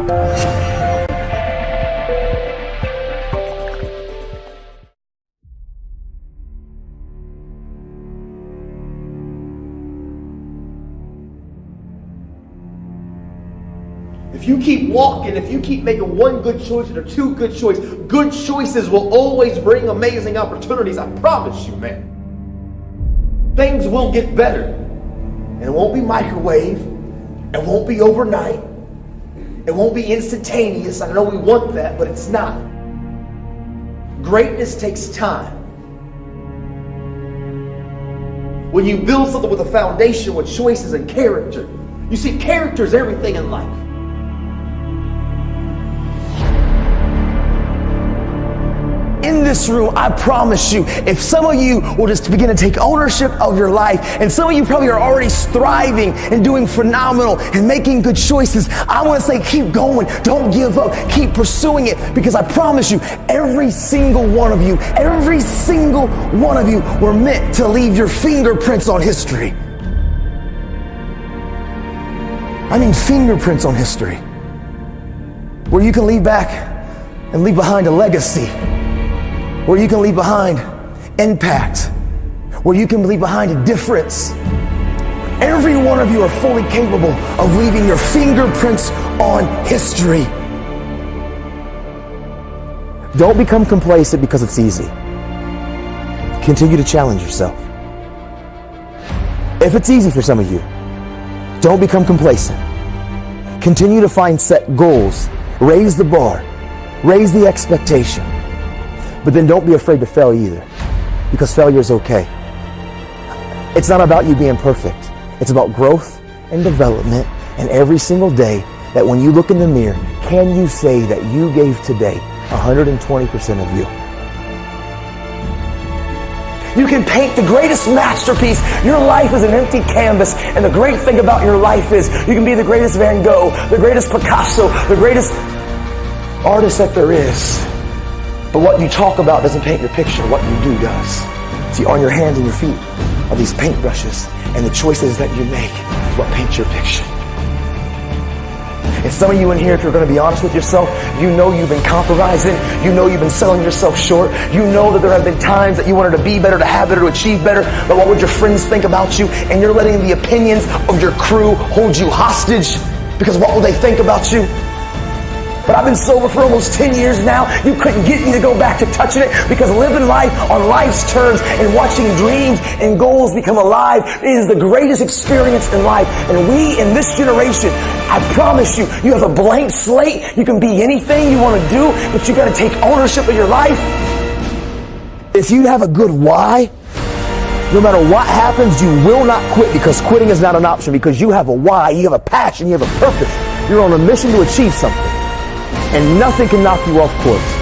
If you keep walking, if you keep making one good choice or two good choices, good choices will always bring amazing opportunities. I promise you, man. Things will get better. And it won't be microwave. It won't be overnight. It won't be instantaneous. I know we want that, but it's not. Greatness takes time. When you build something with a foundation with choices and character, you see, character is everything in life. In this room, I promise you, if some of you will just begin to take ownership of your life, and some of you probably are already thriving and doing phenomenal and making good choices, I want to say keep going, don't give up, keep pursuing it, because I promise you, every single one of you were meant to leave your fingerprints on history. I mean fingerprints on history, where you can leave back and leave behind a legacy, where you can leave behind impact, where you can leave behind a difference. Every one of you are fully capable of leaving your fingerprints on history. Don't become complacent because it's easy. Continue to challenge yourself. If it's easy for some of you, don't become complacent. Continue to find set goals, raise the bar, raise the expectation. But then don't be afraid to fail either, because failure is okay. It's not about you being perfect. It's about growth and development, and every single day that when you look in the mirror, can you say that you gave today 120% of you? You can paint the greatest masterpiece. Your life is an empty canvas, and the great thing about your life is you can be the greatest Van Gogh, the greatest Picasso, the greatest artist that there is. But what you talk about doesn't paint your picture. What you do does. See, on your hands and your feet are these paintbrushes, and the choices that you make is what paints your picture. And some of you in here, if you're going to be honest with yourself, you know you've been compromising. You know you've been selling yourself short. You know that there have been times that you wanted to be better, to have better, to achieve better. But what would your friends think about you? And you're letting the opinions of your crew hold you hostage, because what will they think about you? But I've been sober for almost 10 years now. You couldn't get me to go back to touching it, because living life on life's terms and watching dreams and goals become alive is the greatest experience in life. And we in this generation, I promise you, you have a blank slate. You can be anything you want to do, but you got to take ownership of your life. If you have a good why, no matter what happens, you will not quit, because quitting is not an option, because you have a why, you have a passion, you have a purpose. You're on a mission to achieve something. And nothing can knock you off course.